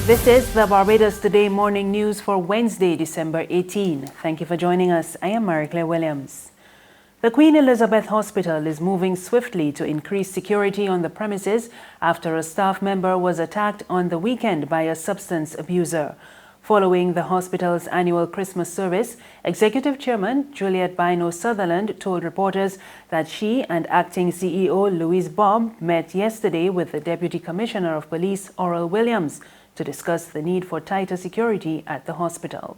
This is the Barbados Today morning news for Wednesday, December 18. Thank you for joining us. I am Marie-Claire Williams. The Queen Elizabeth Hospital is moving swiftly to increase security on the premises after a staff member was attacked on the weekend by a substance abuser. Following the hospital's annual Christmas service, Executive Chairman Juliet Bino Sutherland told reporters that she and Acting CEO Louise Bob met yesterday with the Deputy Commissioner of Police Oral Williams to discuss the need for tighter security at the hospital.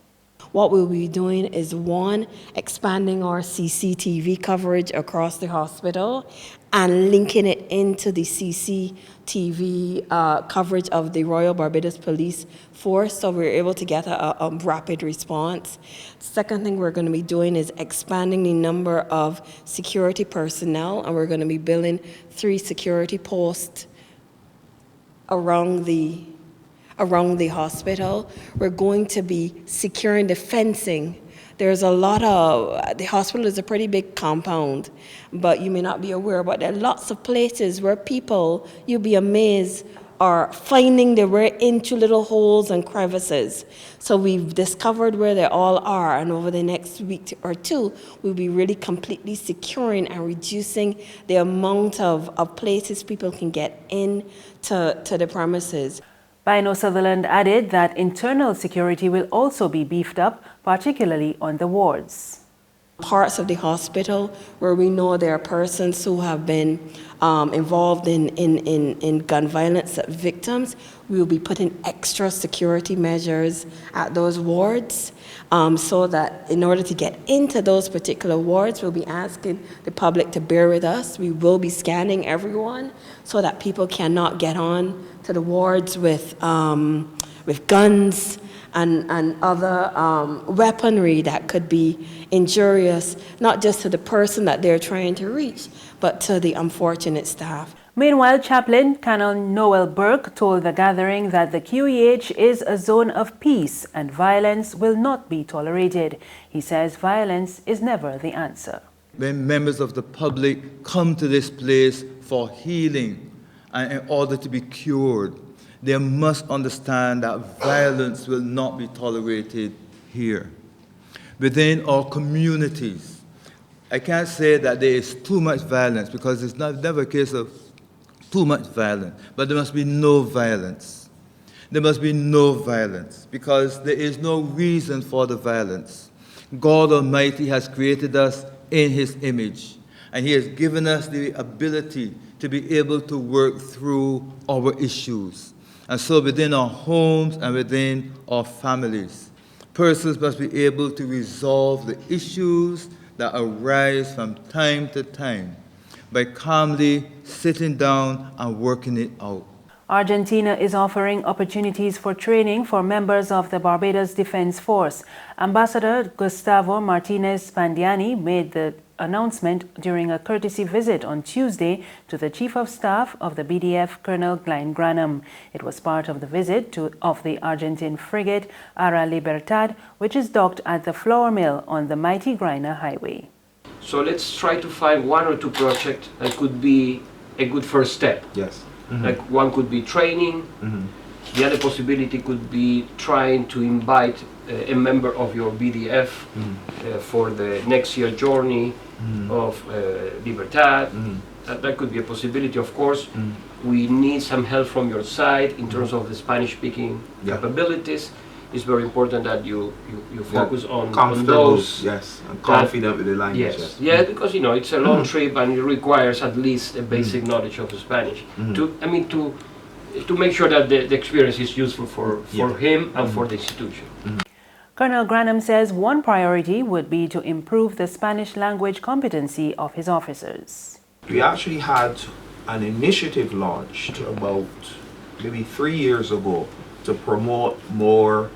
What we'll be doing is, one, expanding our CCTV coverage across the hospital and linking it into the CCTV coverage of the Royal Barbados Police Force, so we're able to get a rapid response. Second thing we're going to be doing is expanding the number of security personnel, and we're going to be building 3 security posts around the hospital. We're going to be securing the fencing. There's a lot of, the hospital is a pretty big compound, but you may not be aware, but there are lots of places where people, you'll be amazed, are finding their way into little holes and crevices. So we've discovered where they all are, and over the next week or two, we'll be really completely securing and reducing the amount of places people can get in to the premises. Bino Sutherland added that internal security will also be beefed up, particularly on the wards. Parts of the hospital where we know there are persons who have been involved in gun violence victims, we will be putting extra security measures at those wards, so that in order to get into those particular wards, we'll be asking the public to bear with us. We will be scanning everyone so that people cannot get on to the wards with guns and other weaponry that could be injurious, not just to the person that they're trying to reach, but to the unfortunate staff. Meanwhile, Chaplain Canon Noel Burke told the gathering that the QEH is a zone of peace and violence will not be tolerated. He says violence is never the answer. When members of the public come to this place for healing and in order to be cured, they must understand that violence will not be tolerated here. Within our communities, I can't say that there is too much violence, because it's never a case of too much violence, but there must be no violence. There must be no violence, because there is no reason for the violence. God Almighty has created us in His image, and He has given us the ability to be able to work through our issues. And so within our homes and within our families, persons must be able to resolve the issues that arise from time to time by calmly sitting down and working it out. Argentina is offering opportunities for training for members of the Barbados Defense Force. Ambassador Gustavo Martinez Pandiani made the announcement during a courtesy visit on Tuesday to the Chief of Staff of the BDF, Colonel Glenn Granham. It was part of the visit of the Argentine frigate Ara Libertad, which is docked at the flour mill on the mighty Griner Highway. So let's try to find 1 or 2 projects that could be a good first step. Yes. Mm-hmm. Like one could be training. Mm-hmm. The other possibility could be trying to invite a member of your BDF for the next year journey of Libertad. That could be a possibility, of course. We need some help from your side in terms of the Spanish-speaking capabilities. It's very important that you focus on those. Yes, and confident with the language. Yes, yeah, because it's a long trip and it requires at least a basic knowledge of the Spanish to make sure that the experience is useful for him and for the institution. Colonel Granham says one priority would be to improve the Spanish language competency of his officers. We actually had an initiative launched about maybe 3 years ago to promote more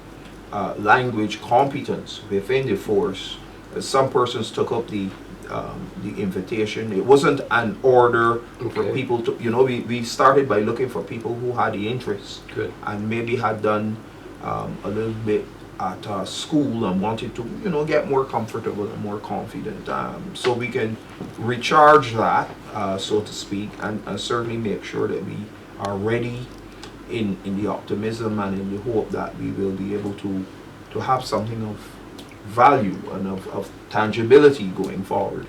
language competence within the force. Some persons took up the invitation. It wasn't an order for people to, we started by looking for people who had the interest and maybe had done a little bit at school and wanted to, get more comfortable and more confident. So we can recharge that, so to speak, and certainly make sure that we are ready in the optimism and in the hope that we will be able to have something of value and of tangibility going forward.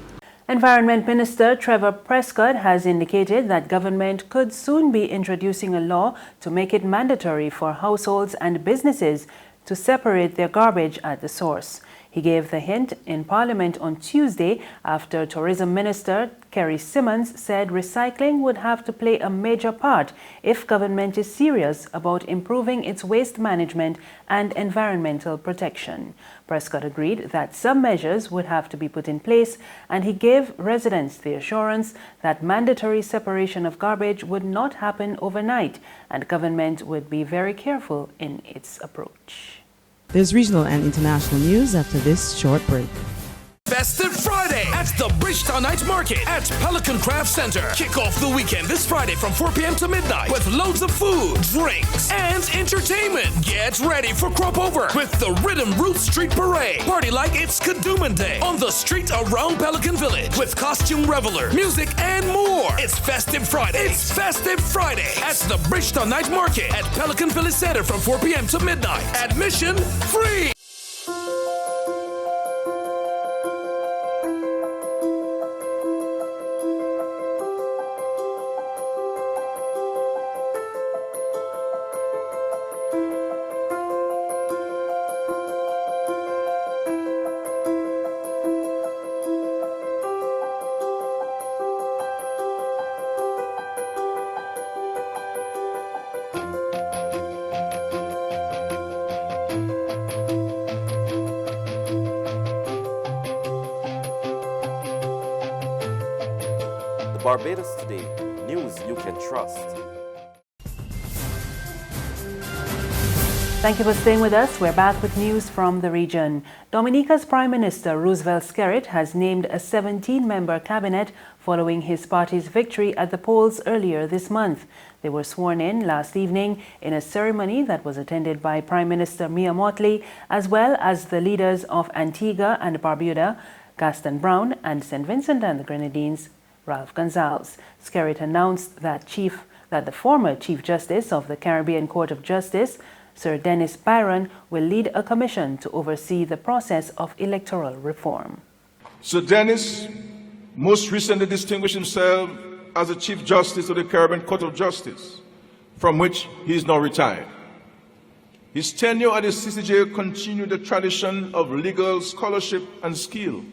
Environment Minister Trevor Prescod has indicated that government could soon be introducing a law to make it mandatory for households and businesses to separate their garbage at the source. He gave the hint in Parliament on Tuesday after Tourism Minister Kerry Simmons said recycling would have to play a major part if government is serious about improving its waste management and environmental protection. Prescod agreed that some measures would have to be put in place, and he gave residents the assurance that mandatory separation of garbage would not happen overnight and government would be very careful in its approach. There's regional and international news after this short break. Festive Friday at the Bridgetown Night Market at Pelican Craft Center. Kick off the weekend this Friday from 4 p.m. to midnight with loads of food, drinks, and entertainment. Get ready for Crop Over with the Rhythm Roots Street Parade. Party like it's Kadooman Day on the street around Pelican Village with costume reveler, music, and more. It's Festive Friday. It's Festive Friday at the Bridgetown Night Market at Pelican Village Center from 4 p.m. to midnight. Admission free. Barbados Today, news you can trust. Thank you for staying with us. We're back with news from the region. Dominica's Prime Minister Roosevelt Skerrit has named a 17-member cabinet following his party's victory at the polls earlier this month. They were sworn in last evening in a ceremony that was attended by Prime Minister Mia Mottley, as well as the leaders of Antigua and Barbuda, Gaston Brown, and St. Vincent and the Grenadines, Ralph Gonzalez. Skerrit announced that the former Chief Justice of the Caribbean Court of Justice, Sir Denis Perrin, will lead a commission to oversee the process of electoral reform. Sir Denis most recently distinguished himself as the Chief Justice of the Caribbean Court of Justice, from which he is now retired. His tenure at the CCJ continued the tradition of legal scholarship and skill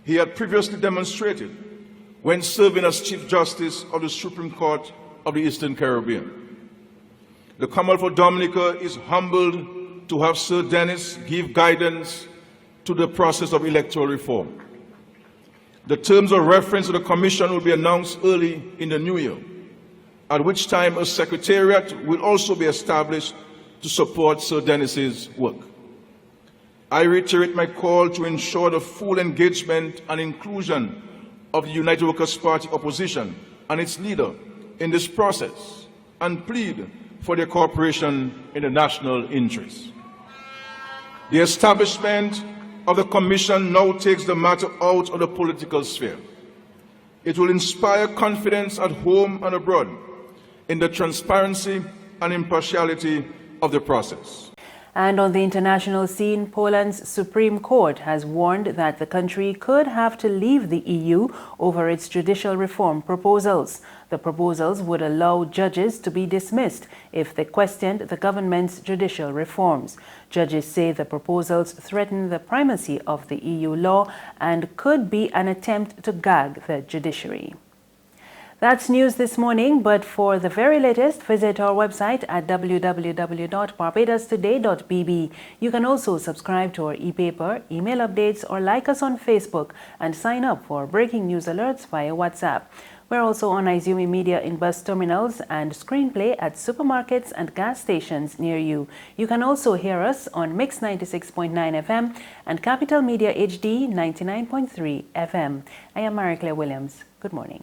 he had previously demonstrated when serving as Chief Justice of the Supreme Court of the Eastern Caribbean. The Commonwealth of Dominica is humbled to have Sir Denis give guidance to the process of electoral reform. The terms of reference to the Commission will be announced early in the new year, at which time a secretariat will also be established to support Sir Denis's work. I reiterate my call to ensure the full engagement and inclusion of the United Workers' Party opposition and its leader in this process, and plead for their cooperation in the national interest. The establishment of the Commission now takes the matter out of the political sphere. It will inspire confidence at home and abroad in the transparency and impartiality of the process. And on the international scene, Poland's Supreme Court has warned that the country could have to leave the EU over its judicial reform proposals. The proposals would allow judges to be dismissed if they questioned the government's judicial reforms. Judges say the proposals threaten the primacy of the EU law and could be an attempt to gag the judiciary. That's news this morning, but for the very latest, visit our website at www.barbadostoday.bb. You can also subscribe to our e-paper, email updates, or like us on Facebook and sign up for breaking news alerts via WhatsApp. We're also on Izumi Media in bus terminals and Screenplay at supermarkets and gas stations near you. You can also hear us on Mix 96.9 FM and Capital Media HD 99.3 FM. I am Marie Claire Williams. Good morning.